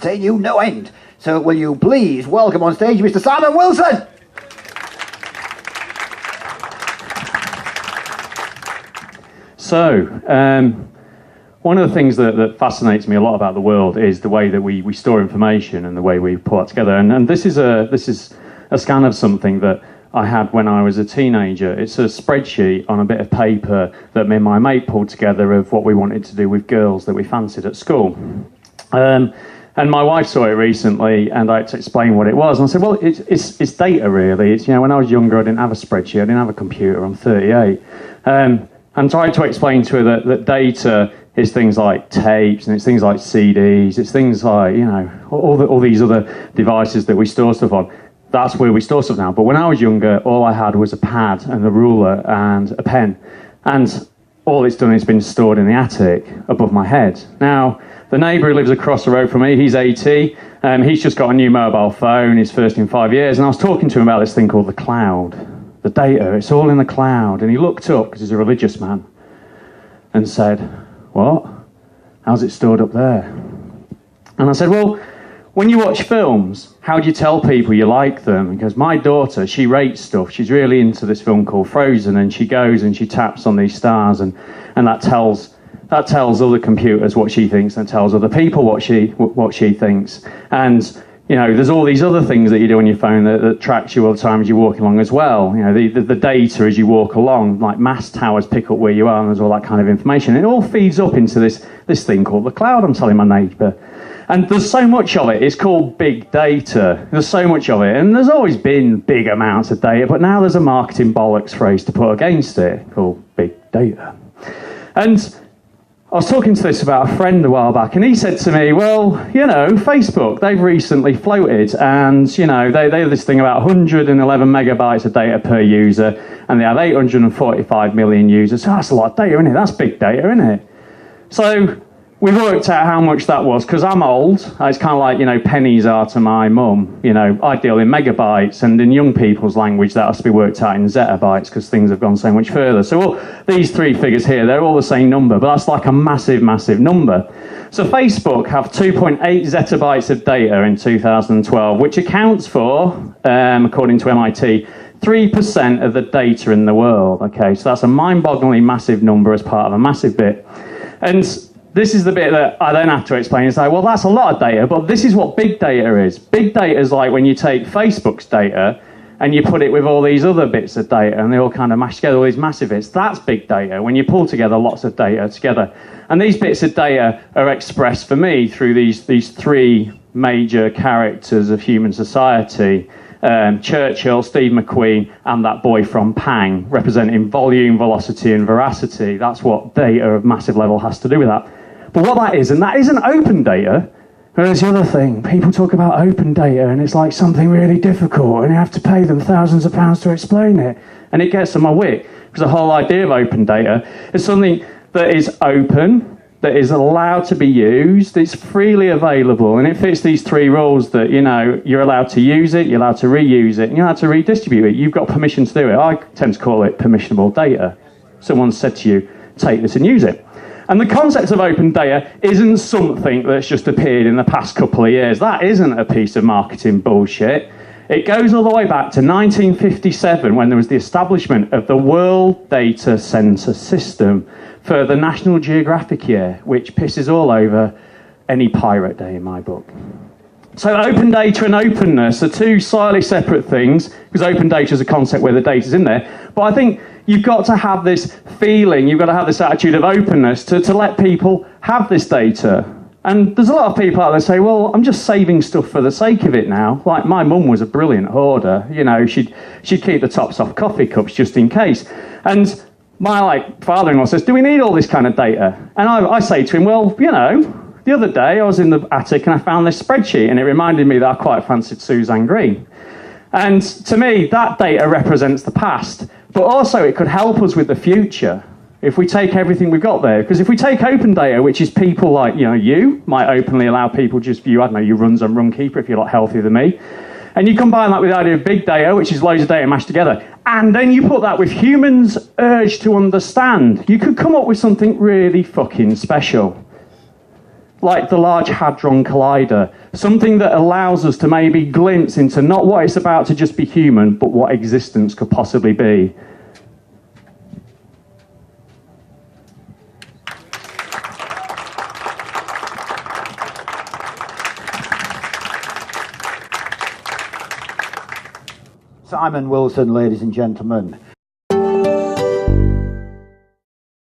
entertain you no end. So will you please welcome on stage Mr. Simon Wilson? So, one of the things that fascinates me a lot about the world is the way that we store information and the way we put it together. And this is a scan of something that I had when I was a teenager. It's a spreadsheet on a bit of paper that me and my mate pulled together of what we wanted to do with girls that we fancied at school. And my wife saw it recently, and I had to explain what it was. And I said, well, it's data, really. It's, when I was younger, I didn't have a spreadsheet. I didn't have a computer. I'm 38. And tried to explain to her that data is things like tapes, and it's things like CDs. It's things like, all these other devices that we store stuff on. That's where we store stuff now. But when I was younger, all I had was a pad and a ruler and a pen. And all it's done is been stored in the attic above my head. Now, the neighbour who lives across the road from me, he's 80. He's just got a new mobile phone, his first in 5 years. And I was talking to him about this thing called the cloud. The data, it's all in the cloud. And he looked up, because he's a religious man, and said, what? How's it stored up there? And I said, well, when you watch films, how do you tell people you like them? Because my daughter, she rates stuff. She's really into this film called Frozen, and she goes and she taps on these stars, and that tells other computers what she thinks, and tells other people what she thinks. And there's all these other things that you do on your phone that tracks you all the time as you're walking along as well. The data as you walk along, like mast towers pick up where you are, and there's all that kind of information. It all feeds up into this thing called the cloud, I'm telling my neighbour. And there's so much of it. It's called big data. There's so much of it. And there's always been big amounts of data, but now there's a marketing bollocks phrase to put against it called big data. And I was talking to this about a friend a while back, and he said to me, well, Facebook, they've recently floated, and, they have this thing about 111 megabytes of data per user, and they have 845 million users. So that's a lot of data, isn't it? That's big data, isn't it? So we worked out how much that was, because I'm old. It's kind of like, pennies are to my mum. I deal in megabytes, and in young people's language, that has to be worked out in zettabytes, because things have gone so much further. So these three figures here, they're all the same number, but that's like a massive, massive number. So Facebook have 2.8 zettabytes of data in 2012, which accounts for, according to MIT, 3% of the data in the world. Okay, so that's a mind-bogglingly massive number as part of a massive bit. And this is the bit that I then have to explain. It's like, well, that's a lot of data, but this is what big data is. Big data is like when you take Facebook's data and you put it with all these other bits of data, and they all kind of mash together, all these massive bits. That's big data, when you pull together lots of data together. And these bits of data are expressed for me through these three major characters of human society. Churchill, Steve McQueen, and that boy from Pang, representing volume, velocity, and veracity. That's what data of massive level has to do with that. But what that is, and that isn't open data. There's the other thing. People talk about open data, and it's like something really difficult, and you have to pay them thousands of pounds to explain it. And it gets on my wick, because the whole idea of open data is something that is open, that is allowed to be used, it's freely available, and it fits these three rules that, you're allowed to use it, you're allowed to reuse it, and you're allowed to redistribute it. You've got permission to do it. I tend to call it permissionable data. Someone said to you, take this and use it. And the concept of open data isn't something that's just appeared in the past couple of years. That isn't a piece of marketing bullshit. It goes all the way back to 1957, when there was the establishment of the World Data Centre System for the National Geographic year, which pisses all over any pirate day in my book. So open data and openness are two slightly separate things, because open data is a concept where the data's in there. But I think you've got to have this feeling, you've got to have this attitude of openness to let people have this data. And there's a lot of people out there say, well, I'm just saving stuff for the sake of it now. Like, my mum was a brilliant hoarder. She'd keep the tops off coffee cups just in case. And my father-in-law says, do we need all this kind of data? And I say to him, well, the other day I was in the attic and I found this spreadsheet, and it reminded me that I quite fancied Suzanne Green. And to me, that data represents the past, but also it could help us with the future if we take everything we've got there. Because if we take open data, which is people like, you might openly allow people just view, you runs on Runkeeper if you're a lot healthier than me. And you combine that with the idea of big data, which is loads of data mashed together, and then you put that with humans' urge to understand, you could come up with something really fucking special. like the Large Hadron Collider, something that allows us to maybe glimpse into not what it's about to just be human, but what existence could possibly be. Simon Wilson, ladies and gentlemen.